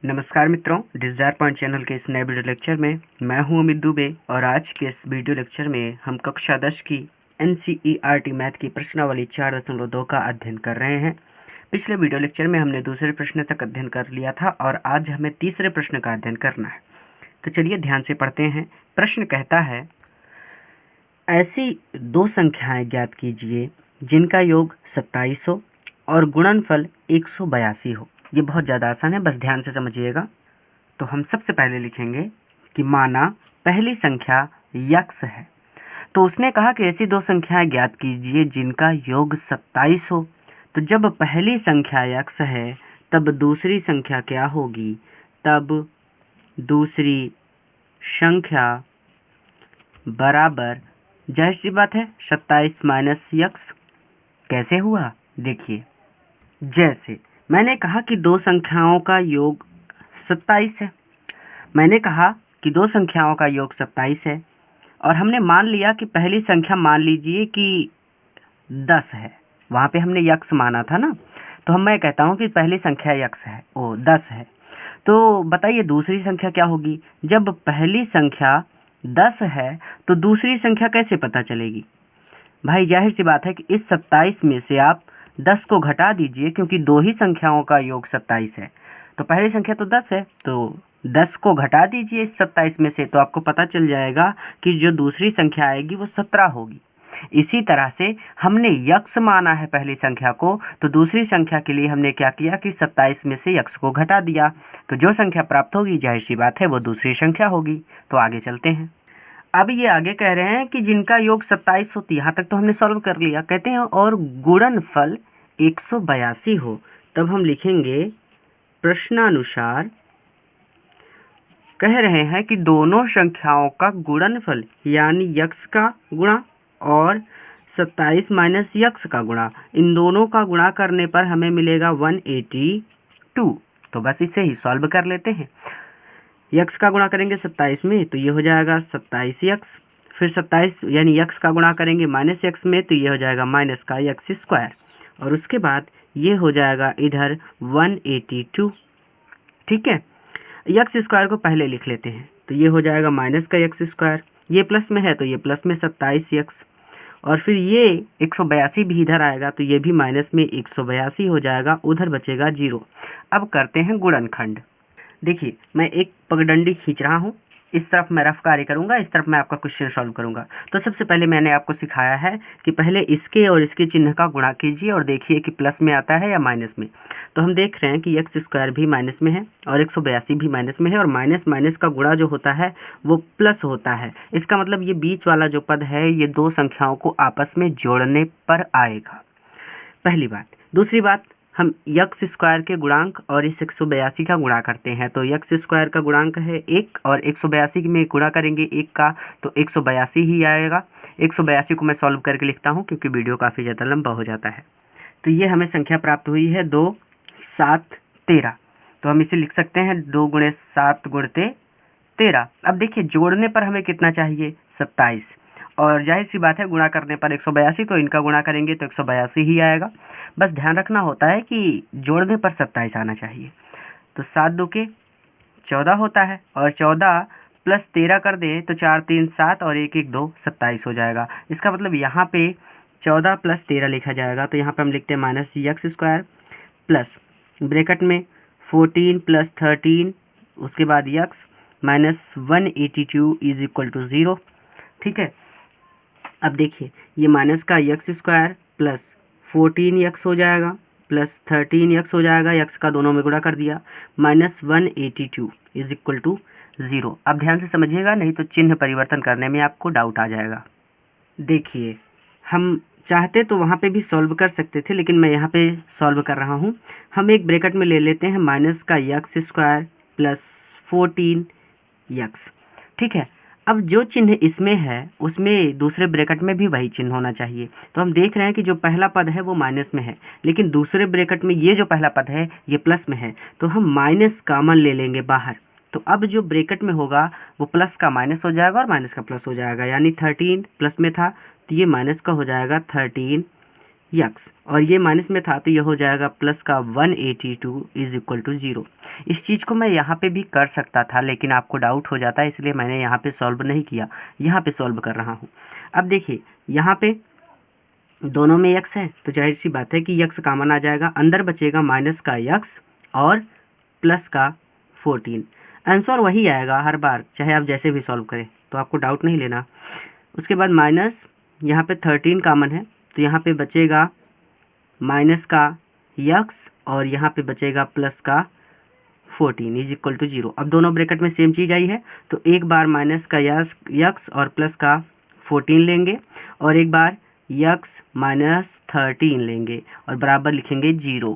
नमस्कार मित्रों, desire point channel के इस नए वीडियो लेक्चर में मैं हूं अमित दुबे और आज के इस वीडियो लेक्चर में हम कक्षा 10 की NCERT मैथ की प्रश्नावली 4.2 का अध्ययन कर रहे हैं। पिछले वीडियो लेक्चर में हमने दूसरे प्रश्न तक अध्ययन कर लिया था और आज हमें तीसरे प्रश्न का अध्ययन करना है। तो चलिए ध्यान से पढ़ते हैं। प्रश्न कहता है, ऐसी दो संख्याएं ज्ञात कीजिए जिनका योग 27 हो और गुणनफल 182 हो। ये बहुत ज़्यादा आसान है, बस ध्यान से समझिएगा। तो हम सबसे पहले लिखेंगे कि माना पहली संख्या यक्स है, तो उसने कहा कि ऐसी दो संख्याएं ज्ञात कीजिए जिनका योग 27 हो। तो जब पहली संख्या यक्स है तब दूसरी संख्या क्या होगी? तब दूसरी संख्या बराबर, जाहिर सी बात है, 27 माइनस यक्स। कैसे हुआ? देखिए, जैसे मैंने कहा कि दो संख्याओं का योग 27 है। मैंने कहा कि दो संख्याओं का योग 27 है और हमने मान लिया कि पहली संख्या मान लीजिए कि 10 है। वहाँ पे हमने यक्स माना था ना, तो मैं कहता हूँ कि पहली संख्या यक्स है, 10 है। तो बताइए दूसरी संख्या क्या होगी? जब पहली संख्या 10 है तो दूसरी संख्या कैसे पता चलेगी? भाई जाहिर सी बात है कि इस 27 में से आप 10 को घटा दीजिए, क्योंकि दो ही संख्याओं का योग 27 है। तो पहली संख्या तो 10 है, तो 10 को घटा दीजिए इस 27 में से, तो आपको पता चल जाएगा कि जो दूसरी संख्या आएगी वो 17 होगी। इसी तरह से हमने यक्स माना है पहली संख्या को, तो दूसरी संख्या के लिए हमने क्या किया कि 27 में से यक्स को घटा दिया। तो जो संख्या प्राप्त होगी जाहिर सी बात है वो दूसरी संख्या होगी। तो आगे चलते हैं। अब ये आगे कह रहे हैं कि जिनका योग 27 हो, यहाँ तक तो हमने सॉल्व कर लिया। कहते हैं और गुणनफल 182 हो। तब हम लिखेंगे प्रश्नानुसार कह रहे हैं कि दोनों संख्याओं का गुणनफल यानी यक्स का गुणा और 27 माइनस यक्स का गुणा, इन दोनों का गुणा करने पर हमें मिलेगा 182। तो बस इसे ही सॉल्व कर लेते हैं। यक्स का गुणा करेंगे 27 में तो ये हो जाएगा 27 यक्स, फिर 27 यानी यक्स का गुणा करेंगे माइनस यक्स में तो ये हो जाएगा माइनस का यक्स स्क्वायर, और उसके बाद ये हो जाएगा इधर 182। ठीक है, यक्स स्क्वायर को पहले लिख लेते हैं। तो ये हो जाएगा माइनस का यक्स स्क्वायर, ये प्लस में है तो ये प्लस में 27 यक्स, और फिर ये 182 भी इधर आएगा तो ये भी माइनस में 182 हो जाएगा, उधर बचेगा 0। अब करते हैं गुणनखंड। देखिए, मैं एक पगडंडी खींच रहा हूँ, इस तरफ मैं रफ कार्य करूँगा, इस तरफ मैं आपका क्वेश्चन सॉल्व करूँगा। तो सबसे पहले मैंने आपको सिखाया है कि पहले इसके और इसके चिन्ह का गुणा कीजिए और देखिए कि प्लस में आता है या माइनस में। तो हम देख रहे हैं कि यक्स स्क्वायर भी माइनस में है और 182 भी माइनस में है, और माइनस माइनस का गुणा जो होता है वो प्लस होता है। इसका मतलब ये बीच वाला जो पद है ये दो संख्याओं को आपस में जोड़ने पर आएगा, पहली बात। दूसरी बात, हम यक्स स्क्वायर के गुणांक और इस 182 का गुणा करते हैं। तो यक्स स्क्वायर का गुणांक है 1 और 182 में गुणा करेंगे 1 का तो 182 ही आएगा। 182 को मैं सॉल्व करके लिखता हूं क्योंकि वीडियो काफ़ी ज़्यादा लंबा हो जाता है। तो ये हमें संख्या प्राप्त हुई है 2 7 13। तो हम इसे लिख सकते हैं 2 × 7 × 13। अब देखिए जोड़ने पर हमें कितना चाहिए? 27, और जाहिर सी बात है गुणा करने पर 182, तो इनका गुणा करेंगे तो 182 ही आएगा। बस ध्यान रखना होता है कि जोड़ने पर 27 आना चाहिए। तो 7 2 के 14 होता है, और 14 प्लस 13 कर दें तो 4 3 7 और 1 1 2 27 हो जाएगा। इसका मतलब यहाँ पे 14 प्लस 13 लिखा जाएगा। तो यहाँ पे हम लिखते हैं minus x square plus bracket में 14 प्लस 13 उसके बाद x minus 182 is equal to 0। ठीक है, अब देखिए ये माइनस का यक्स स्क्वायर प्लस 14 यक्स हो जाएगा प्लस 13 यक्स हो जाएगा, यक्स का दोनों में गुणा कर दिया, माइनस 182 इज इक्वल टू 0। अब ध्यान से समझिएगा, नहीं तो चिन्ह परिवर्तन करने में आपको डाउट आ जाएगा। देखिए, हम चाहते तो वहाँ पे भी सॉल्व कर सकते थे, लेकिन मैं यहाँ पे सॉल्व कर रहा हूँ। हम एक ब्रैकेट में ले लेते हैं माइनस का यक्स स्क्वायर प्लस 14 यक्स। ठीक है, अब जो चिन्ह इसमें है उसमें दूसरे ब्रैकेट में भी वही चिन्ह होना चाहिए। तो हम देख रहे हैं कि जो पहला पद है वो माइनस में है, लेकिन दूसरे ब्रैकेट में ये जो पहला पद है ये प्लस में है, तो हम माइनस कॉमन ले लेंगे बाहर। तो अब जो ब्रैकेट में होगा वो प्लस का माइनस हो जाएगा और माइनस का प्लस हो जाएगा, यानी 13 प्लस में था तो ये माइनस का हो जाएगा 13 यक्स, और ये माइनस में था तो ये हो जाएगा प्लस का 182 इज इक्वल टू 0। इस चीज़ को मैं यहाँ पे भी कर सकता था, लेकिन आपको डाउट हो जाता है इसलिए मैंने यहाँ पे सॉल्व नहीं किया, यहाँ पे सॉल्व कर रहा हूँ। अब देखिए यहाँ पे दोनों में यक्स है तो जाहिर सी बात है कि यक्स कॉमन आ जाएगा, अंदर बचेगा माइनस का यक्स और प्लस का 14। आंसर वही आएगा हर बार, चाहे आप जैसे भी सॉल्व करें, तो आपको डाउट नहीं लेना। उसके बाद माइनस यहाँ पे 13 कॉमन है तो यहाँ पे बचेगा माइनस का यक्स और यहाँ पे बचेगा प्लस का 14 इज इक्वल टू 0। अब दोनों ब्रैकेट में सेम चीज़ आई है तो एक बार माइनस का यक्स और प्लस का 14 लेंगे और एक बार यक्स माइनस 13 लेंगे और बराबर लिखेंगे 0।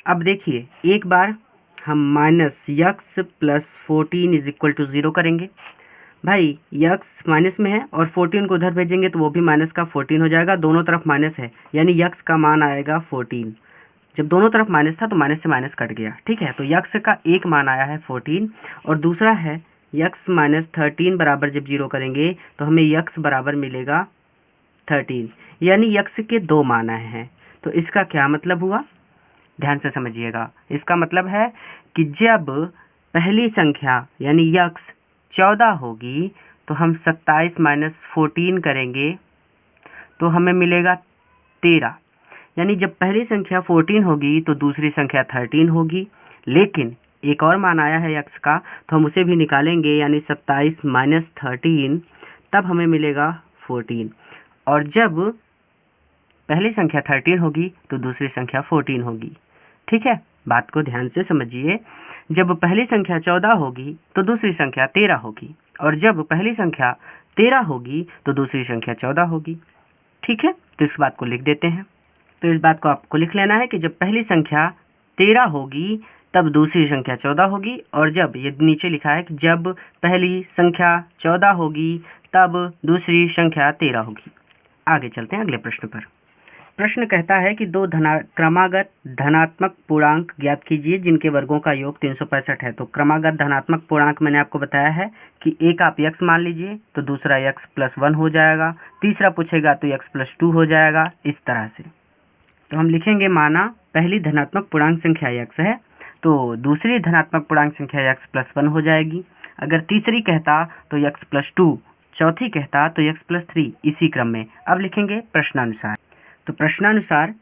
अब देखिए एक बार हम minus x plus 14 is equal to 0 करेंगे। भाई यक्स माइनस में है और 14 को उधर भेजेंगे तो वो भी माइनस का 14 हो जाएगा, दोनों तरफ माइनस है यानी यक्स का मान आएगा 14। जब दोनों तरफ माइनस था तो माइनस से माइनस कट गया, ठीक है। तो यक्स का एक मान आया है 14 और दूसरा है यक्स माइनस 13 बराबर जब 0 करेंगे तो हमें यक्स बराबर मिलेगा 13, यानी यक्स के दो मान आए हैं। तो इसका क्या मतलब हुआ, ध्यान से समझिएगा। इसका मतलब है कि जब पहली संख्या यानी यक्स 14 होगी तो हम 27 माइनस 14 करेंगे तो हमें मिलेगा 13, यानी जब पहली संख्या 14 होगी तो दूसरी संख्या 13 होगी। लेकिन एक और मान आया है यक्स का तो हम उसे भी निकालेंगे, यानी 27 माइनस 13, तब हमें मिलेगा 14। और जब पहली संख्या 13 होगी तो दूसरी संख्या 14 होगी, ठीक है। बात को ध्यान से समझिए, जब पहली संख्या 14 होगी तो दूसरी संख्या 13 होगी और जब पहली संख्या 13 होगी तो दूसरी संख्या 14 होगी, ठीक है। तो इस बात को लिख देते हैं। तो इस बात को आपको लिख लेना है कि जब पहली संख्या 13 होगी तब दूसरी संख्या 14 होगी और जब, ये नीचे लिखा है कि जब पहली संख्या 14 होगी तब दूसरी संख्या 13 होगी। आगे चलते हैं अगले प्रश्न पर। प्रश्न कहता है कि दो क्रमागत धनात्मक पूर्णांक ज्ञात कीजिए जिनके वर्गों का योग 365 है। तो क्रमागत धनात्मक पूर्णांक मैंने आपको बताया है कि एक आप यक्स मान लीजिए तो दूसरा यक्स प्लस 1 हो जाएगा, तीसरा पूछेगा तो यक्स प्लस 2 हो जाएगा, इस तरह से। तो हम लिखेंगे माना पहली धनात्मक पूर्णांक संख्या यक्स है तो दूसरी धनात्मक पूर्णांक संख्या यक्स प्लस 1 हो जाएगी। अगर तीसरी कहता तो यक्स प्लस 2, चौथी कहता तो यक्स प्लस 3, इसी क्रम में। अब लिखेंगे प्रश्नानुसार। तो प्रश्नानुसार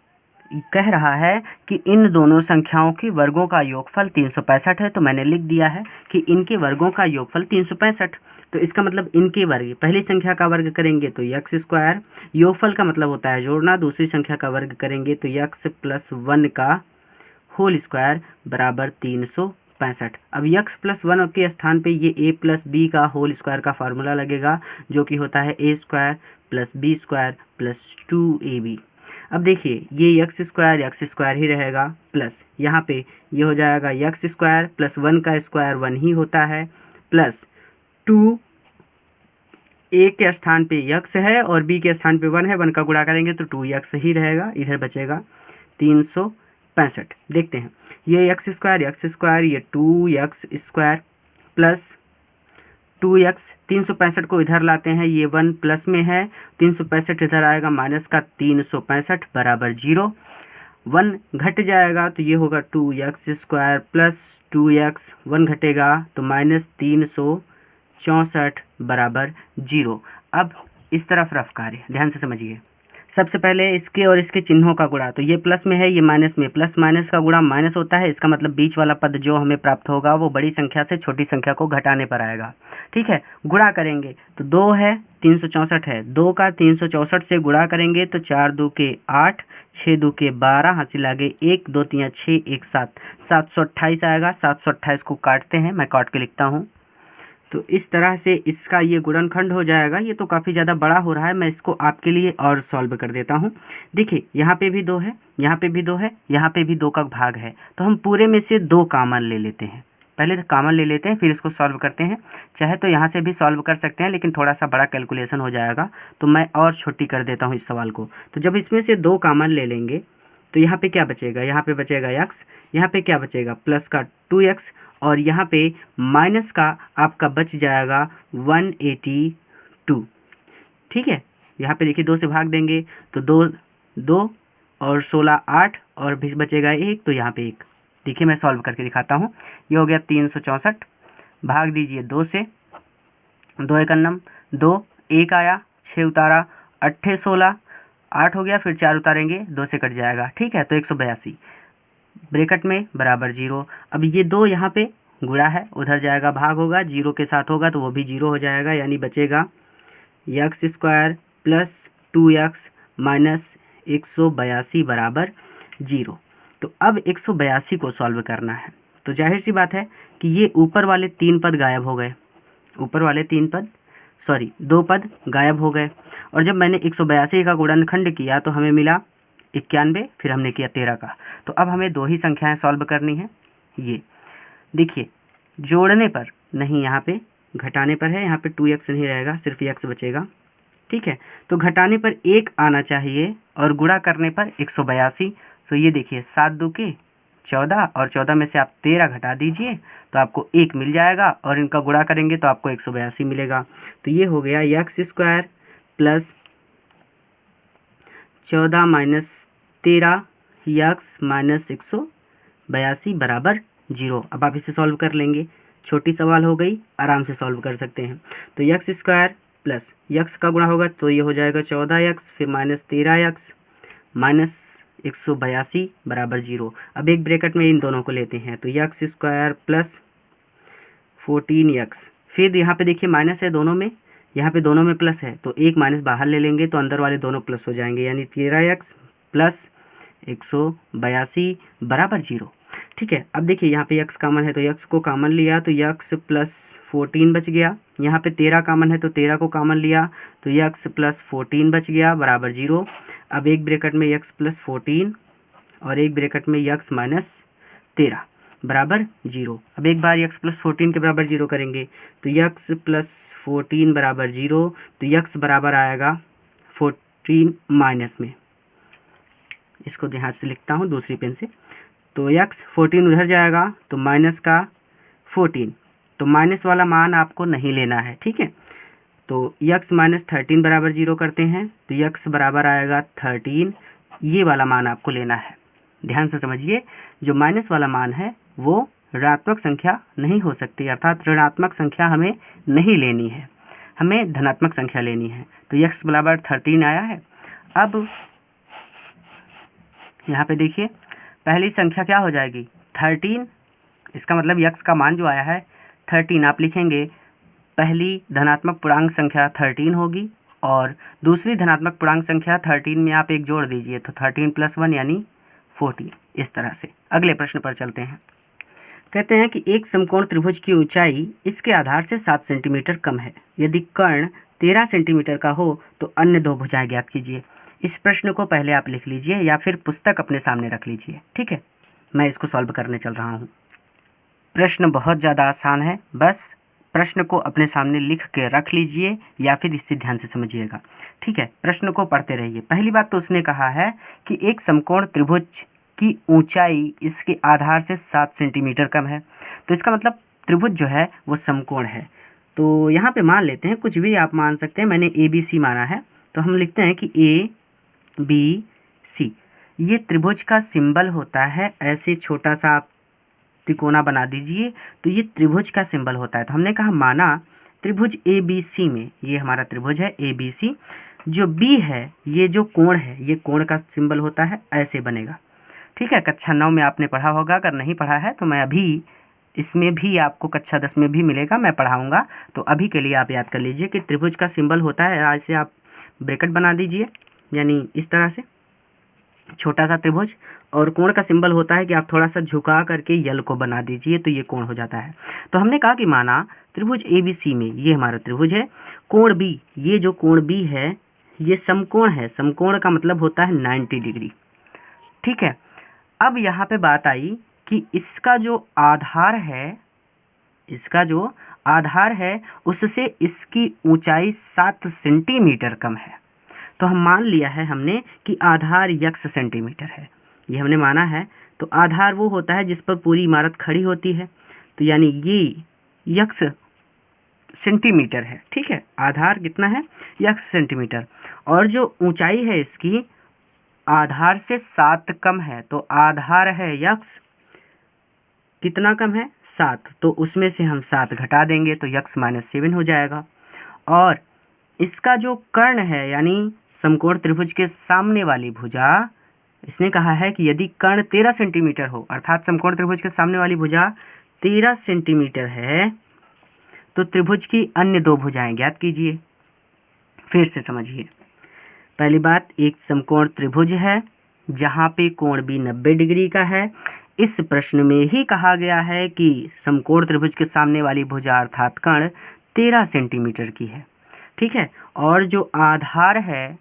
कह रहा है कि इन दोनों संख्याओं के वर्गों का योगफल 365 है। तो मैंने लिख दिया है कि इनके वर्गों का योगफल 365। तो इसका मतलब इनके वर्ग, पहली संख्या का वर्ग करेंगे तो यक्स स्क्वायर, योगफल का मतलब होता है जोड़ना, दूसरी संख्या का वर्ग करेंगे तो यक्स प्लस 1 का होल स्क्वायर बराबर 365। अब यक्स प्लस 1 के स्थान पे ये a प्लस बी का होल स्क्वायर का फार्मूला लगेगा जो कि होता है a square plus b square plus 2ab। अब देखिए ये यक्स स्क्वायर ही रहेगा, प्लस यहाँ पे ये हो जाएगा यक्स स्क्वायर प्लस 1 का स्क्वायर 1 ही होता है, प्लस 2 a के स्थान पे यक्स है और b के स्थान पे 1 है, 1 का गुणा करेंगे तो 2 यक्स ही रहेगा, इधर बचेगा 365। देखते हैं ये यक्स स्क्वायर ये 2 यक्स स्क्वायर प्लस 2 यक्स, 365 को इधर लाते हैं, ये 1 प्लस में है, 365 इधर आएगा माइनस का 365 बराबर 0, 1 घट जाएगा तो ये होगा 2 यक्स स्क्वायर प्लस 2 यक्स, 1 घटेगा तो माइनस 364 बराबर 0। अब इस तरफ रफ कार्य ध्यान से समझिए। सबसे पहले इसके और इसके चिन्हों का गुणा, तो ये प्लस में है ये माइनस में, प्लस माइनस का गुणा माइनस होता है, इसका मतलब बीच वाला पद जो हमें प्राप्त होगा वो बड़ी संख्या से छोटी संख्या को घटाने पर आएगा, ठीक है। गुणा करेंगे तो 2 है 364 है, 2 का 364 से गुणा करेंगे तो 4 2 के 8, 6 2 के 12, हासिल आगे 1 2 3 6 1 7, 728 आएगा। 728 को काटते हैं, मैं काट के लिखता हूँ। तो इस तरह से इसका ये गुणनखंड हो जाएगा। ये तो काफ़ी ज़्यादा बड़ा हो रहा है, मैं इसको आपके लिए और सॉल्व कर देता हूँ। देखिए यहाँ पे भी 2 है, यहाँ पे भी 2 है, यहाँ पे भी 2 का भाग है, तो हम पूरे में से 2 कॉमन ले लेते हैं। पहले तो कॉमन ले लेते हैं फिर इसको सॉल्व करते हैं। चाहे तो यहाँ से भी सॉल्व कर सकते हैं लेकिन थोड़ा सा बड़ा कैलकुलेशन हो जाएगा, तो मैं और छोटी कर देता हूँ इस सवाल को। तो जब इसमें से 2 कॉमन ले लेंगे तो यहाँ पे क्या बचेगा, यहाँ पे बचेगा यक्स, यहाँ पे क्या बचेगा प्लस का 2x और यहाँ पे माइनस का आपका बच जाएगा 182, ठीक है। यहाँ पे देखिए 2 से भाग देंगे तो 2 2 और 16 8 और भी बचेगा 1, तो यहाँ पे 1। देखिए मैं सॉल्व करके दिखाता हूँ। ये हो गया 364, भाग दीजिए 2 से, 2 एक अन्नम 2, 1 आया, 6 उतारा, 8 16, 8 हो गया, फिर 4 उतारेंगे, 2 से कट जाएगा, ठीक है। तो 182 ब्रैकेट में बराबर 0। अब ये 2 यहाँ पे गुणा है, उधर जाएगा भाग होगा, 0 के साथ होगा तो वो भी 0 हो जाएगा, यानी बचेगा x square plus 2x minus 182 बराबर 0। तो अब 182 को सॉल्व करना है, तो जाहिर सी बात है कि ये ऊपर वाले 3 पद गायब हो गए, ऊपर वाले 2 पद गायब हो गए। और जब मैंने 182 का गुणनखंड किया तो हमें मिला 91, फिर हमने किया 13 का। तो अब हमें 2 ही संख्याएं सॉल्व करनी है। ये देखिए, जोड़ने पर नहीं, यहाँ पे घटाने पर है, यहाँ पे 2x नहीं रहेगा, सिर्फ x बचेगा, ठीक है। तो घटाने पर 1 आना चाहिए और गुणा करने पर 182। तो ये देखिए 7 2 के 14 और 14 में से आप 13 घटा दीजिए तो आपको 1 मिल जाएगा, और इनका गुणा करेंगे तो आपको 182 मिलेगा। तो ये हो गया x square plus 14 minus 13 x minus 182 बराबर 0। अब आप इसे सॉल्व कर लेंगे, छोटी सवाल हो गई, आराम से सॉल्व कर सकते हैं। तो एक्स स्क्वायर प्लस एक्स का गुणा होगा तो ये हो जाएगा 14x, फिर माइनस 13x माइनस 182 बराबर 0। अब एक ब्रैकेट में इन दोनों को लेते हैं, तो एक्स स्क्वायर प्लस 14x, फिर यहाँ पे देखिए माइनस है दोनों में, यहाँ पे दोनों में प्लस है, तो एक माइनस बाहर ले लेंगे तो अंदर वाले दोनों प्लस हो जाएंगे, यानी 13x प्लस 182 बराबर 0, ठीक है। अब देखिए यहाँ पे x कॉमन है तो x को कॉमन लिया तो x प्लस 14 बच गया, यहाँ पे 13 कॉमन है तो 13 को कॉमन लिया तो x प्लस 14 बच गया बराबर 0। अब एक ब्रैकेट में x प्लस 14 और एक ब्रैकेट में x माइनस 13 बराबर 0। अब एक बार x प्लस 14 के बराबर 0 करेंगे तो x प्लस 14 बराबर 0, तो x बराबर आएगा 14 माइनस में, इसको ध्यान से लिखता हूँ दूसरी पेन से, तो x 14 उधर जाएगा तो माइनस का 14, तो माइनस वाला मान आपको नहीं लेना है, ठीक है। तो x माइनस 13 बराबर 0 करते हैं तो x बराबर आएगा 13, ये वाला मान आपको लेना है। ध्यान से समझिए, जो माइनस वाला मान है वो ऋणात्मक संख्या नहीं हो सकती, अर्थात ऋणात्मक संख्या हमें नहीं लेनी है, हमें धनात्मक संख्या लेनी है। तो x बराबर 13 आया है। अब यहाँ पे देखिए पहली संख्या क्या हो जाएगी 13, इसका मतलब x का मान जो आया है 13, आप लिखेंगे पहली धनात्मक पूर्णांक संख्या 13 होगी और दूसरी धनात्मक पूर्णांक संख्या 13 में आप एक जोड़ दीजिए तो 13 प्लस 1 यानी 14। इस तरह से अगले प्रश्न पर चलते हैं। कहते हैं कि एक समकोण त्रिभुज की ऊंचाई इसके आधार से 7 सेंटीमीटर कम है, यदि कर्ण 13 सेंटीमीटर का हो तो अन्य 2 भुजाएं ज्ञात कीजिए। इस प्रश्न को पहले आप लिख लीजिए या फिर पुस्तक अपने सामने रख लीजिए, ठीक है। मैं इसको सॉल्व करने चल रहा हूँ। प्रश्न बहुत ज़्यादा आसान है, बस प्रश्न को अपने सामने लिख के रख लीजिए या फिर इससे ध्यान से समझिएगा, ठीक है। प्रश्न को पढ़ते रहिए। पहली बात तो उसने कहा है कि एक समकोण त्रिभुज की ऊंचाई इसके आधार से 7 सेंटीमीटर कम है, तो इसका मतलब त्रिभुज जो है वो समकोण है। तो यहाँ पे मान लेते हैं, कुछ भी आप मान सकते हैं, मैंने ABC माना है तो हम लिखते हैं कि ABC, ये त्रिभुज का सिंबल होता है, ऐसे छोटा सा आप त्रिकोणा बना दीजिए तो ये त्रिभुज का सिंबल होता है। तो हमने कहा माना त्रिभुज ABC में, ये हमारा त्रिभुज है ABC, जो B है ये जो कोण है ये कोण का सिंबल होता है, ऐसे बनेगा, ठीक है। कक्षा 9 में आपने पढ़ा होगा, अगर नहीं पढ़ा है तो मैं अभी इसमें भी आपको कक्षा 10 में भी मिलेगा, मैं पढ़ाऊँगा, तो अभी के लिए आप याद कर लीजिए कि त्रिभुज का सिंबल होता है, ऐसे आप ब्रैकेट बना दीजिए, यानी इस तरह से छोटा सा त्रिभुज, और कोण का सिंबल होता है कि आप थोड़ा सा झुका करके यल को बना दीजिए तो ये कोण हो जाता है। तो हमने कहा कि माना त्रिभुज ABC में ये हमारा त्रिभुज है, कोण B, ये जो कोण B है ये समकोण है, समकोण का मतलब होता है 90 डिग्री, ठीक है। अब यहाँ पे बात आई कि इसका जो आधार है उससे इसकी ऊंचाई 7 सेंटीमीटर कम है। तो हम मान लिया है हमने कि आधार x सेंटीमीटर है, ये हमने माना है। तो आधार वो होता है जिस पर पूरी इमारत खड़ी होती है, तो यानी ये x सेंटीमीटर है, ठीक है। आधार कितना है x सेंटीमीटर, और जो ऊंचाई है इसकी आधार से 7 कम है, तो आधार है यक्स, कितना कम है 7, तो उसमें से हम 7 घटा देंगे तो यक्स माइनस 7 हो जाएगा। और इसका जो कर्ण है यानी समकोण त्रिभुज के सामने वाली भुजा, इसने कहा है कि यदि कर्ण 13 सेंटीमीटर हो, अर्थात समकोण त्रिभुज के सामने वाली भुजा 13 सेंटीमीटर है, तो त्रिभुज की अन्य दो भुजाएं ज्ञात कीजिए। फिर से समझिए, पहली बात, एक समकोण त्रिभुज है जहाँ पे कोण भी 90 डिग्री का है। इस प्रश्न में ही कहा गया है कि समकोण त्रिभुज के सामने वाली भुजा अर्थात कर्ण 13 सेंटीमीटर की है, ठीक है। और जो आधार है,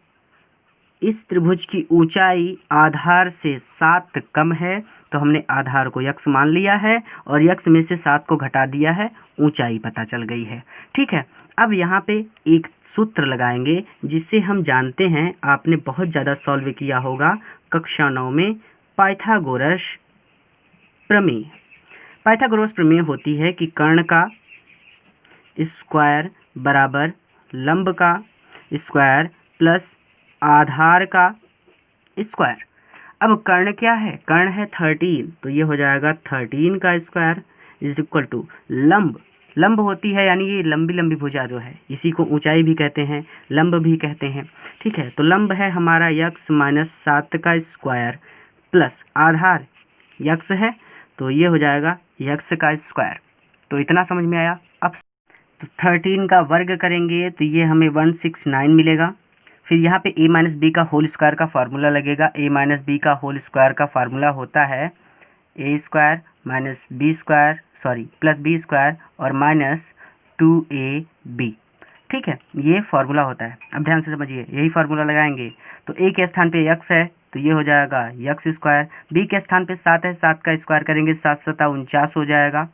इस त्रिभुज की ऊंचाई आधार से 7 कम है, तो हमने आधार को यक्स मान लिया है और यक्स में से 7 को घटा दिया है, ऊंचाई पता चल गई है, ठीक है। अब यहाँ पे एक सूत्र लगाएंगे जिससे हम जानते हैं, आपने बहुत ज़्यादा सॉल्व किया होगा कक्षा 9 में, पाइथागोरस प्रमेय। पाइथागोरस प्रमेय होती है कि कर्ण का स्क्वायर बराबर लंब का स्क्वायर प्लस आधार का स्क्वायर। अब कर्ण क्या है, कर्ण है 13, तो ये हो जाएगा 13 का स्क्वायर इज इक्वल टू लंब, लंब होती है यानी ये लंबी लंबी भुजा जो है, इसी को ऊंचाई भी कहते हैं, लंब भी कहते हैं, ठीक है। तो लंब है हमारा यक्स माइनस 7 का स्क्वायर प्लस आधार यक्स है, तो ये हो जाएगा यक्स का स्क्वायर। तो इतना समझ में आया। अब तो 13 का वर्ग करेंगे तो ये हमें 169 मिलेगा। फिर यहाँ पे a माइनस बी का होल स्क्वायर का फार्मूला लगेगा। a माइनस बी का होल स्क्वायर का फार्मूला होता है a square minus b square plus b square और माइनस 2ab, ठीक है, ये फार्मूला होता है। अब ध्यान से समझिए, यही फार्मूला लगाएंगे तो a के स्थान पे x है तो ये हो जाएगा यक्स स्क्वायर, b के स्थान पे 7 है, 7 का स्क्वायर करेंगे 7 सता 49 हो जाएगा,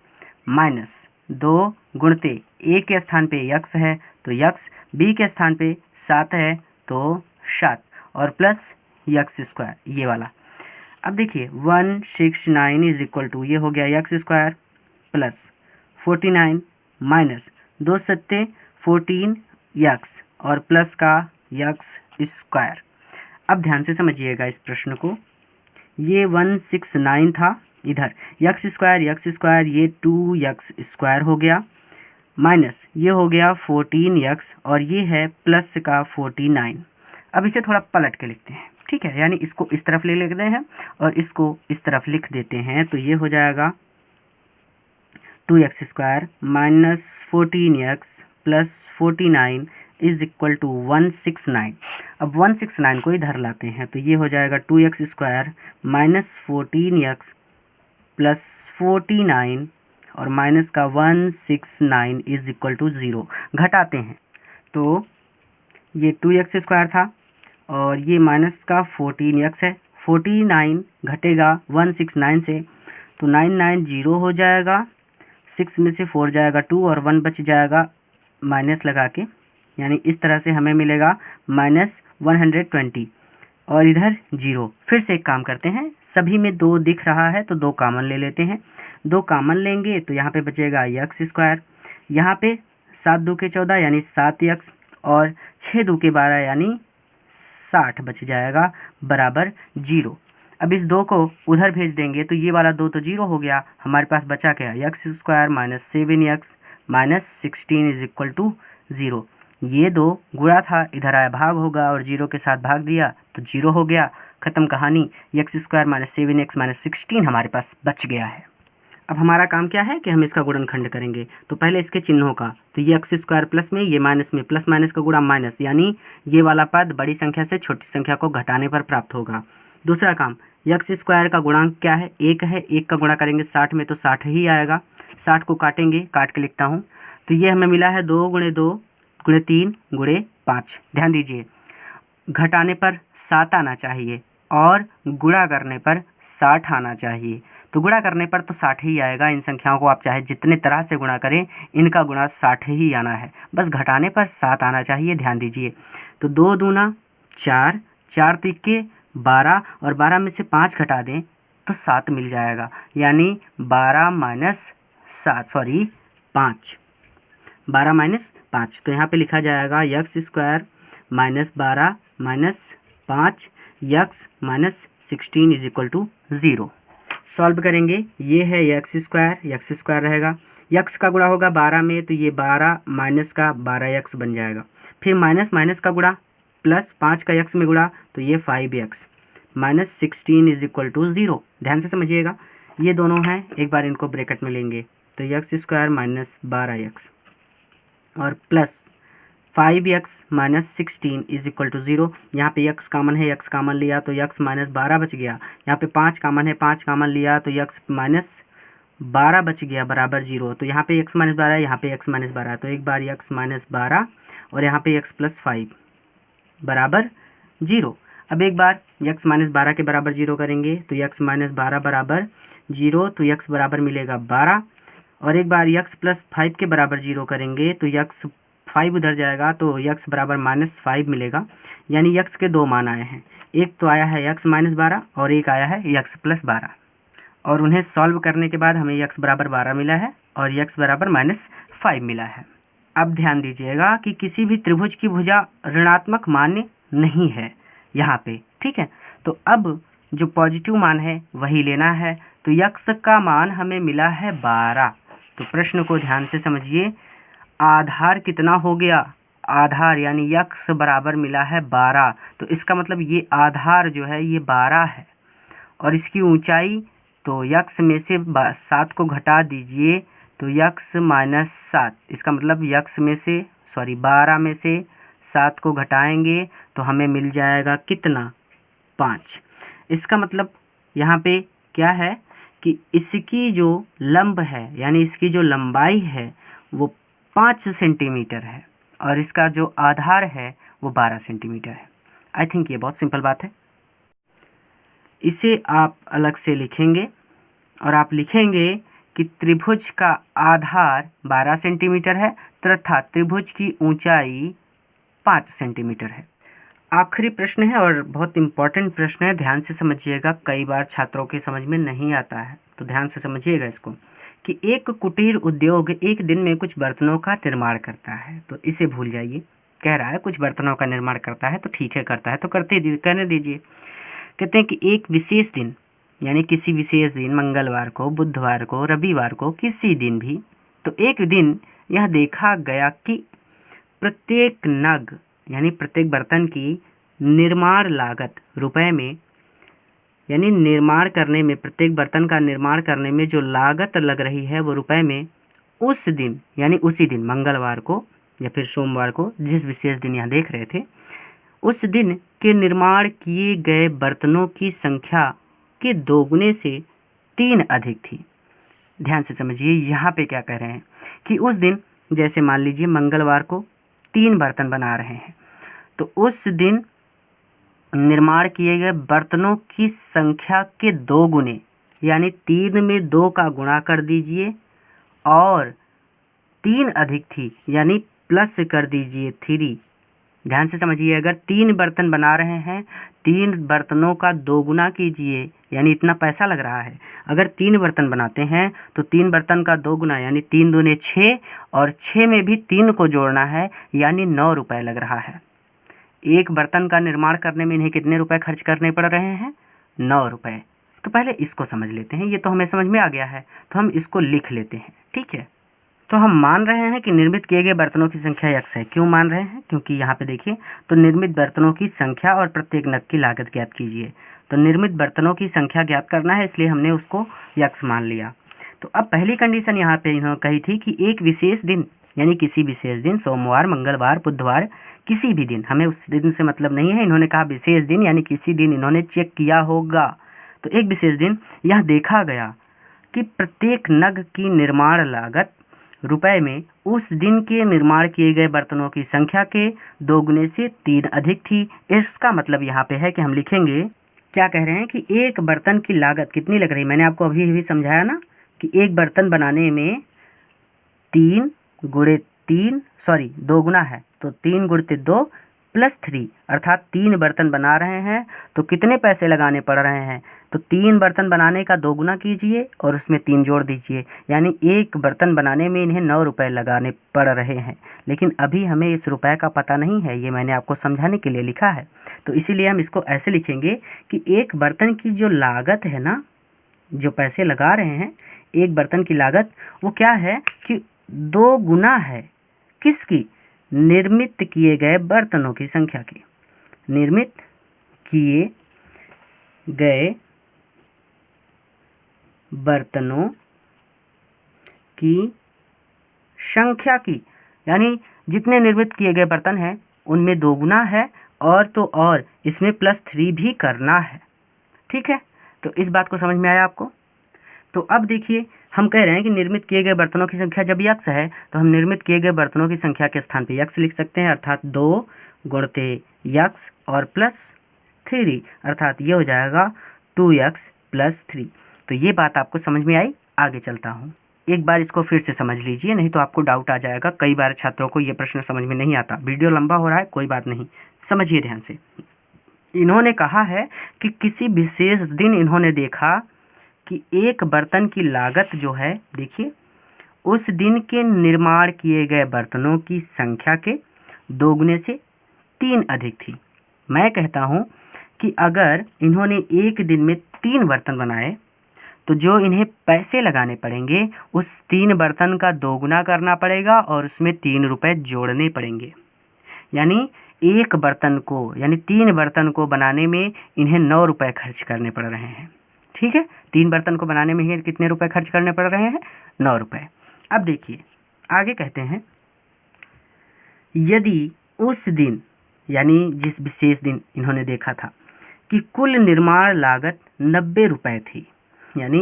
माइनस 2 गुणते a के स्थान पे यक्स है तो यक्स, b के स्थान पे 7 है तो 7 और प्लस यक्स स्क्वायर ये वाला। अब देखिए 169 इज इक्वल टू, ये हो गया यक्स स्क्वायर प्लस 49 माइनस 2 सत्ते 14 यक्स और प्लस का यक्स स्क्वायर। अब ध्यान से समझिएगा इस प्रश्न को, ये 169 था, इधर यक्स स्क्वायर ये 2 यक्स स्क्वायर हो गया, माइनस ये हो गया 14 यक्स और ये है प्लस का 49। अब इसे थोड़ा पलट के लिखते हैं, ठीक है, यानी इसको इस तरफ ले लेते हैं और इसको इस तरफ लिख देते हैं, तो ये हो जाएगा 2 x square minus 14 x plus 49 is equal to 169। अब 169 को इधर लाते हैं तो ये हो जाएगा 2 x square minus 14 x plus 49 और माइनस का 169 इज इक्वल टू 0। घटाते हैं तो ये 2 एक्स स्क्वायर था और ये माइनस का 14 एक्स है, 49 घटेगा 169 से तो 990 हो जाएगा, 6 में से 4 जाएगा 2 और 1 बच जाएगा माइनस लगा के, यानी इस तरह से हमें मिलेगा माइनस 120 और इधर 0। फिर से एक काम करते हैं, सभी में 2 दिख रहा है तो 2 कॉमन ले लेते हैं, 2 कॉमन लेंगे तो यहाँ पे बचेगा यक्स स्क्वायर, यहाँ पे 7 2 के 14 यानी 7 यक्स और 6 2 के 12 यानी 60 बच जाएगा बराबर 0। अब इस 2 को उधर भेज देंगे तो ये वाला 2 तो 0 हो गया, हमारे पास बचा क्या, x square minus 7 x minus 16 is equal to 0। ये 2 गुणा था, इधर आया भाग होगा और 0 के साथ भाग दिया तो 0 हो गया, ख़त्म कहानी। X square minus 7 x minus 16 हमारे पास बच गया है। अब हमारा काम क्या है कि हम इसका गुणनखंड करेंगे, तो पहले इसके चिन्हों का, तो ये एक्स स्क्वायर प्लस में, ये माइनस में, प्लस माइनस का गुणा माइनस, यानी ये वाला पद बड़ी संख्या से छोटी संख्या को घटाने पर प्राप्त होगा। दूसरा काम, यक्स स्क्वायर का गुणांक क्या है, 1 है, 1 का गुणा करेंगे 60 में तो 60 ही आएगा, 60 को काटेंगे, काट के लिखता हूँ, तो ये हमें मिला है 2 गुणे 2 गुणे 3 गुणे 5। ध्यान दीजिए, घटाने पर 7 आना चाहिए और गुणा करने पर 60 आना चाहिए, तो गुणा करने पर तो 60 ही आएगा। इन संख्याओं को आप चाहे जितने तरह से गुणा करें, इनका गुणा 60 ही आना है, बस घटाने पर 7 आना चाहिए, ध्यान दीजिए। तो 2 दूना 4, 4 तिक्के 12 और 12 में से 5 घटा दें तो 7 मिल जाएगा, यानी 12 माइनस 5, 12 माइनस 5, तो यहाँ पे लिखा जाएगा x square minus 12 minus 5 x minus 16 is equal to 0। Solve करेंगे, ये है यक्स स्क्वायर रहेगा, यक्स का गुणा होगा 12 में तो ये 12 माइनस का 12 यक्स बन जाएगा, फिर माइनस माइनस का गुणा प्लस 5 का यक्स में गुणा तो ये 5 x minus 16 is equal to 0। ध्यान से समझिएगा, ये दोनों हैं, एक बार इनको ब्रैकेट में लेंगे तो यक्स स्क्वायर माइनस 12 यक्स और plus 5 x minus 16 is equal to 0। यहाँ पे यक्स कामन है, यक्स कामन लिया तो यक्स माइनस 12 बच गया, यहाँ पे 5 कामन है, 5 कामन लिया तो यक्स माइनस 12 बच गया बराबर 0। तो यहाँ पे यक्स माइनस 12 है, यहाँ पे यक्स माइनस 12 है, तो एक बार यक्स माइनस 12 और यहाँ पे यक्स प्लस 5 बराबर 0। अब एक बार यक्स माइनस 12 के बराबर 0 करेंगे तो यक्स माइनस 12 बराबर 0, तो यक्स बराबर मिलेगा 12 और एक बार यक्स प्लस 5 के बराबर 0 करेंगे तो यक्स 5 उधर जाएगा तो यक्स बराबर माइनस 5 मिलेगा। यानी यक्स के दो मान आए हैं, एक तो आया है यक्स माइनस 12 और एक आया है यक्स प्लस 12, और उन्हें सॉल्व करने के बाद हमें यक्स बराबर 12 मिला है और यक्स बराबर माइनस 5 मिला है। अब ध्यान दीजिएगा कि किसी भी त्रिभुज की भुजा ऋणात्मक मान्य नहीं है यहाँ पे, ठीक है। तो अब जो पॉजिटिव मान है वही लेना है, तो यक्स का मान हमें मिला है 12। तो प्रश्न को ध्यान से समझिए, आधार कितना हो गया, आधार यानी यक्स बराबर मिला है 12, तो इसका मतलब ये आधार जो है ये 12 है और इसकी ऊंचाई तो यक्स में से 7 को घटा दीजिए तो यक्स माइनस 7, इसका मतलब यक्स में से 12 में से 7 को घटाएंगे तो हमें मिल जाएगा कितना, 5। इसका मतलब यहाँ पे क्या है कि इसकी जो लंब है यानी इसकी जो लंबाई है वो 5 सेंटीमीटर है और इसका जो आधार है वो 12 सेंटीमीटर है। आई थिंक ये बहुत सिंपल बात है। इसे आप अलग से लिखेंगे और आप लिखेंगे कि त्रिभुज का आधार 12 सेंटीमीटर है तथा त्रिभुज की ऊंचाई 5 सेंटीमीटर है। आखिरी प्रश्न है और बहुत इम्पॉर्टेंट प्रश्न है, ध्यान से समझिएगा, कई बार छात्रों के समझ में नहीं आता है तो ध्यान से समझिएगा इसको, कि एक कुटीर उद्योग एक दिन में कुछ बर्तनों का निर्माण करता है। तो इसे भूल जाइए, कह रहा है कुछ बर्तनों का निर्माण करता है तो ठीक है, करता है तो कहने दीजिए। कहते हैं कि एक विशेष दिन यानी किसी विशेष दिन, मंगलवार को, बुधवार को, रविवार को, किसी दिन भी, तो एक दिन यह देखा गया कि प्रत्येक नग यानी प्रत्येक बर्तन की निर्माण लागत रुपए में, यानी निर्माण करने में, प्रत्येक बर्तन का निर्माण करने में जो लागत लग रही है वो रुपए में उस दिन यानी उसी दिन मंगलवार को या फिर सोमवार को, जिस विशेष दिन यहाँ देख रहे थे, उस दिन के निर्माण किए गए बर्तनों की संख्या के दोगुने से 3 अधिक थी। ध्यान से समझिए, यहाँ पे क्या कह रहे हैं कि उस दिन, जैसे मान लीजिए मंगलवार को 3 बर्तन बना रहे हैं तो उस दिन निर्माण किए गए बर्तनों की संख्या के 2 गुने यानी 3 में 2 का गुणा कर दीजिए और 3 अधिक थी यानी प्लस कर दीजिए 3। ध्यान से समझिए, अगर 3 बर्तन बना रहे हैं, 3 बर्तनों का 2 गुना कीजिए यानी इतना पैसा लग रहा है। अगर 3 बर्तन बनाते हैं तो 3 बर्तन का 2 गुना यानी 3 दूने 6 और 6 में भी 3 को जोड़ना है यानी 9 रुपये लग रहा है। एक बर्तन का निर्माण करने में इन्हें कितने रुपए खर्च करने पड़ रहे हैं, 9 रुपये। तो पहले इसको समझ लेते हैं, ये तो हमें समझ में आ गया है तो हम इसको लिख लेते हैं, ठीक है। तो हम मान रहे हैं कि निर्मित किए गए बर्तनों की संख्या यक्स है। क्यों मान रहे हैं, क्योंकि यहाँ पे देखिए, तो निर्मित बर्तनों की संख्या और प्रत्येक नग की लागत ज्ञात कीजिए। तो निर्मित बर्तनों की संख्या ज्ञात करना है, इसलिए हमने उसको यक्स मान लिया। तो अब पहली कंडीशन यहाँ पे इन्होंने कही थी कि एक विशेष दिन यानी किसी विशेष दिन, सोमवार, मंगलवार, बुधवार, किसी भी दिन, हमें उस दिन से मतलब नहीं है, इन्होंने कहा विशेष दिन यानी किसी दिन इन्होंने चेक किया होगा। तो एक विशेष दिन यह देखा गया कि प्रत्येक नग की निर्माण लागत रुपए में उस दिन के निर्माण किए गए बर्तनों की संख्या के 2 गुने से 3 अधिक थी। इसका मतलब यहाँ पे है कि हम लिखेंगे, क्या कह रहे हैं कि एक बर्तन की लागत कितनी लग रही, मैंने आपको अभी भी समझाया ना कि एक बर्तन बनाने में 3 गुणे 3 2 गुना है, तो 3 गुणित 2 +3 अर्थात 3 बर्तन बना रहे हैं तो कितने पैसे लगाने पड़ रहे हैं, तो 3 बर्तन बनाने का 2 गुना कीजिए और उसमें 3 जोड़ दीजिए, यानी 1 बर्तन बनाने में इन्हें 9 रुपये लगाने पड़ रहे हैं। लेकिन अभी हमें इस रुपए का पता नहीं है, ये मैंने आपको समझाने के लिए लिखा है। तो इसीलिए हम इसको ऐसे लिखेंगे कि एक बर्तन की जो लागत है ना, जो पैसे लगा रहे हैं एक बर्तन की लागत, वो क्या है कि 2 गुना है किसकी, निर्मित किए गए बर्तनों की संख्या की। निर्मित किए गए बर्तनों की संख्या की, यानी जितने निर्मित किए गए बर्तन हैं उनमें 2 गुना है और तो और इसमें +3 भी करना है। ठीक है, तो इस बात को समझ में आया आपको। तो अब देखिए हम कह रहे हैं कि निर्मित किए गए बर्तनों की संख्या जब यक्स है तो हम निर्मित किए गए बर्तनों की संख्या के स्थान पे यक्स लिख सकते हैं, अर्थात 2 गुणते यक्स और +3, अर्थात ये हो जाएगा 2x + 3। तो ये बात आपको समझ में आई। आगे चलता हूँ, एक बार इसको फिर से समझ लीजिए, नहीं तो आपको डाउट आ जाएगा। कई बार छात्रों को ये प्रश्न समझ में नहीं आता। वीडियो लंबा हो रहा है, कोई बात नहीं, समझिए ध्यान से। इन्होंने कहा है कि किसी विशेष दिन इन्होंने देखा कि एक बर्तन की लागत जो है, देखिए उस दिन के निर्माण किए गए बर्तनों की संख्या के 2 गुने से 3 अधिक थी। मैं कहता हूँ कि अगर इन्होंने एक दिन में 3 बर्तन बनाए तो जो इन्हें पैसे लगाने पड़ेंगे उस 3 बर्तन का 2 गुना करना पड़ेगा और उसमें 3 रुपये जोड़ने पड़ेंगे। यानी एक बर्तन को, यानी 3 बर्तन को बनाने में इन्हें 9 रुपये खर्च करने पड़ रहे हैं। ठीक है, 3 बर्तन को बनाने में ही कितने रुपए खर्च करने पड़ रहे हैं, 9 रुपये। अब देखिए आगे कहते हैं, यदि उस दिन, यानी जिस विशेष दिन इन्होंने देखा था कि कुल निर्माण लागत 90 रुपये थी, यानी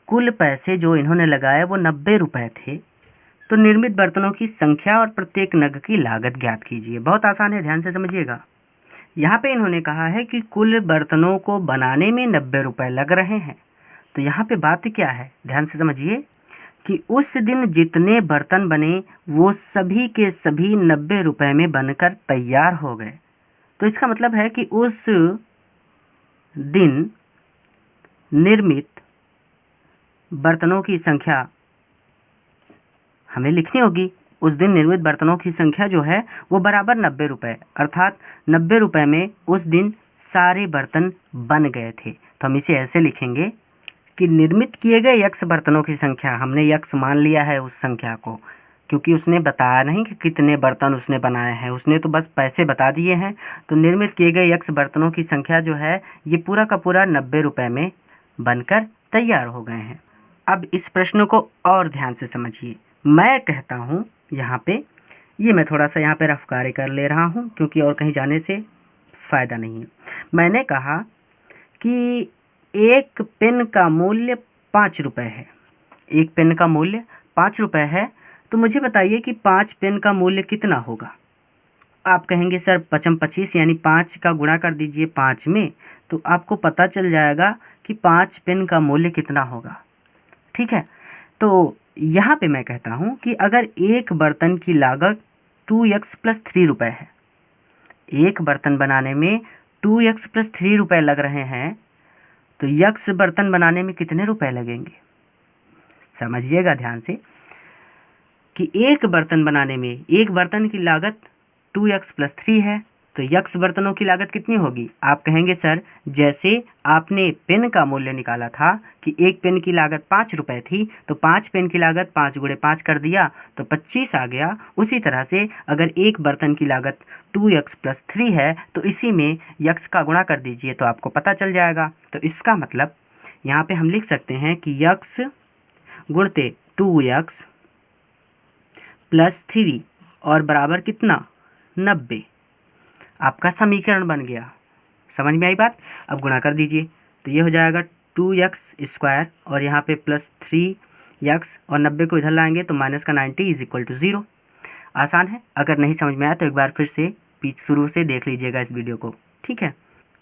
कुल पैसे जो इन्होंने लगाए वो 90 रुपये थे, तो निर्मित बर्तनों की संख्या और प्रत्येक नग की लागत ज्ञात कीजिए। बहुत आसान है, ध्यान से समझिएगा। यहाँ पे इन्होंने कहा है कि कुल बर्तनों को बनाने में 90 रुपये लग रहे हैं। तो यहाँ पे बात क्या है, ध्यान से समझिए कि उस दिन जितने बर्तन बने वो सभी के सभी 90 रुपये में बनकर तैयार हो गए। तो इसका मतलब है कि उस दिन निर्मित बर्तनों की संख्या हमें लिखनी होगी। उस दिन निर्मित बर्तनों की संख्या जो है वो बराबर 90 रुपये, अर्थात 90 रुपये में उस दिन सारे बर्तन बन गए थे। तो हम इसे ऐसे लिखेंगे कि निर्मित किए गए यक्स बर्तनों की संख्या, हमने यक्स मान लिया है उस संख्या को, क्योंकि उसने बताया नहीं कि कितने बर्तन उसने बनाए हैं, उसने तो बस पैसे बता दिए हैं। तो निर्मित किए गए यक्स बर्तनों की संख्या जो है ये पूरा का पूरा 90 रुपये में बनकर तैयार हो गए हैं। अब इस प्रश्न को और ध्यान से समझिए। मैं कहता हूँ यहाँ पे, ये मैं थोड़ा सा यहाँ पे रफ कार्य कर ले रहा हूँ क्योंकि और कहीं जाने से फ़ायदा नहीं है। मैंने कहा कि एक पेन का मूल्य 5 रुपये है, एक पेन का मूल्य 5 रुपये है, तो मुझे बताइए कि 5 पेन का मूल्य कितना होगा। आप कहेंगे सर 5 25, यानी 5 का गुणा कर दीजिए 5 में, तो आपको पता चल जाएगा कि 5 पेन का मूल्य कितना होगा। ठीक है, तो यहाँ पे मैं कहता हूँ कि अगर एक बर्तन की लागत 2x + 3 रुपये है, एक बर्तन बनाने में 2x + 3 रुपये लग रहे हैं, तो यक्स बर्तन बनाने में कितने रुपए लगेंगे। समझिएगा ध्यान से कि एक बर्तन बनाने में एक बर्तन की लागत 2x + 3 है, तो यक्स बर्तनों की लागत कितनी होगी। आप कहेंगे सर जैसे आपने पेन का मूल्य निकाला था कि एक पेन की लागत 5 रुपये थी, तो 5 पेन की लागत 5 × 5 कर दिया तो 25 आ गया। उसी तरह से अगर एक बर्तन की लागत 2x + 3 है तो इसी में यक्स का गुणा कर दीजिए तो आपको पता चल जाएगा। तो इसका मतलब यहाँ पे हम लिख सकते हैं कि यक्स गुणते 2x + 3 और बराबर कितना, 90। आपका समीकरण बन गया। समझ में आई बात। अब गुणा कर दीजिए तो ये हो जाएगा 2x² और यहाँ पे +3x और 90 को इधर लाएंगे तो -90 = 0। आसान है। अगर नहीं समझ में आया तो एक बार फिर से शुरू से देख लीजिएगा इस वीडियो को। ठीक है,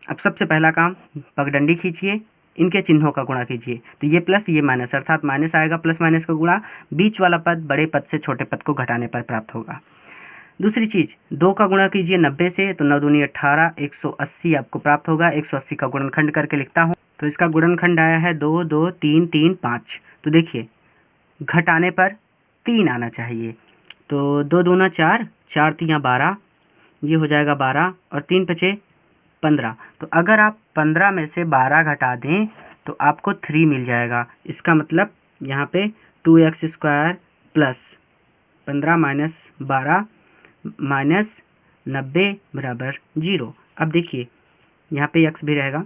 अब सबसे पहला काम, पगडंडी खींचिए, इनके चिन्हों का गुणा कीजिए। तो ये प्लस ये माइनस, अर्थात माइनस आएगा, प्लस माइनस का गुणा बीच वाला पद बड़े पद से छोटे पद को घटाने पर प्राप्त होगा। दूसरी चीज़ 2 का गुणा कीजिए 90 से, तो 9 दूनी 18, 180 आपको प्राप्त होगा। 180 का गुणनखंड करके लिखता हूँ, तो इसका गुणनखंड आया है 2, 2, 3, 3, 5। तो देखिए घटाने पर 3 आना चाहिए, तो 2 दूना 4, 4 तियाँ 12, ये हो जाएगा 12 और 3 बचे 15। तो अगर आप 15 में से 12 घटा दें तो आपको 3 मिल जाएगा। इसका मतलब यहाँ पे 2x² प्लस 15 माइनस 12 माइनस 90 बराबर 0। अब देखिए यहाँ पे x भी रहेगा,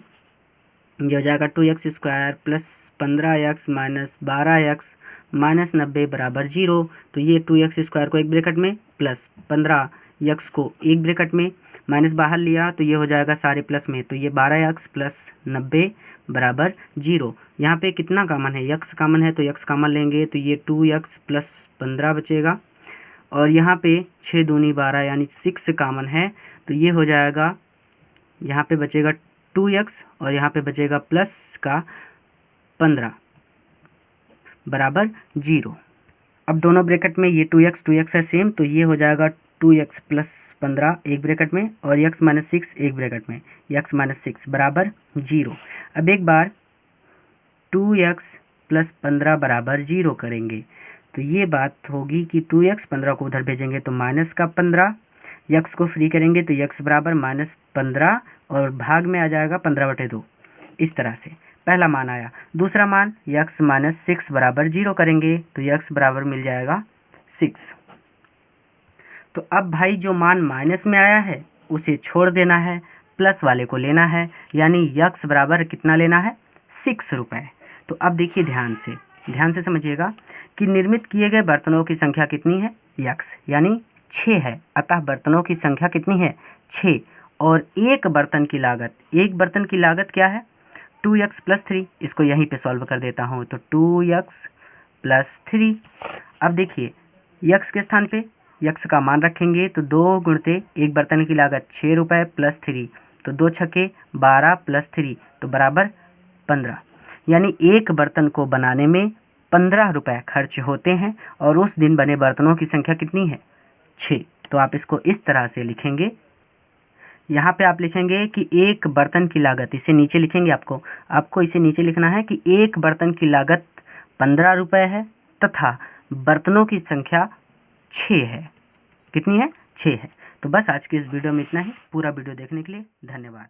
ये हो जाएगा 2x² plus 15x minus 12x minus 90 बराबर 0। तो ये 2x² को एक ब्रैकेट में प्लस 15x को एक ब्रैकेट में माइनस बाहर लिया, तो ये हो जाएगा सारे प्लस में, तो ये 12x प्लस 90 बराबर 0। यहाँ पे कितना कॉमन है, x कॉमन है, तो x कॉमन लेंगे तो ये 2x प्लस 15 बचेगा। और यहाँ पे 6 दूनी 12 यानी 6 कॉमन है, तो ये हो जाएगा, यहाँ पे बचेगा 2x और यहाँ पे बचेगा प्लस का 15 बराबर 0। अब दोनों ब्रैकेट में ये 2x है सेम, तो ये हो जाएगा 2x प्लस 15 एक ब्रैकेट में और x माइनस 6 एक ब्रैकेट में, x माइनस 6 बराबर 0। अब एक बार 2x प्लस 15 बराबर 0 करेंगे तो ये बात होगी कि 2x 15 को उधर भेजेंगे तो माइनस का 15, x को फ्री करेंगे तो x बराबर माइनस 15 और भाग में आ जाएगा 15/2। इस तरह से पहला मान आया। दूसरा मान x माइनस 6 बराबर 0 करेंगे तो x बराबर मिल जाएगा 6। तो अब भाई जो मान माइनस में आया है उसे छोड़ देना है, प्लस वाले को लेना है, यानी x बराबर कितना लेना है, 6 रुपये। तो अब देखिए ध्यान से समझिएगा कि निर्मित किए गए बर्तनों की संख्या कितनी है, x यानी 6 है, अतः बर्तनों की संख्या कितनी है, 6। और एक बर्तन की लागत क्या है, 2x प्लस 3। इसको यहीं पे सॉल्व कर देता हूँ, तो 2x प्लस 3। अब देखिए x के स्थान पे x का मान रखेंगे तो 2 गुणते एक बर्तन की लागत 6 रुपये प्लस 3, तो 2 छक्के 12 प्लस 3 तो बराबर 15। यानी एक बर्तन को बनाने में 15 रुपये खर्च होते हैं और उस दिन बने बर्तनों की संख्या कितनी है, 6। तो आप इसको इस तरह से लिखेंगे, यहाँ पे आप लिखेंगे कि एक बर्तन की लागत, इसे नीचे लिखेंगे, आपको इसे नीचे लिखना है कि एक बर्तन की लागत 15 रुपये है तथा बर्तनों की संख्या 6 है। कितनी है, 6 है। तो बस आज की इस वीडियो में इतना ही। पूरा वीडियो देखने के लिए धन्यवाद।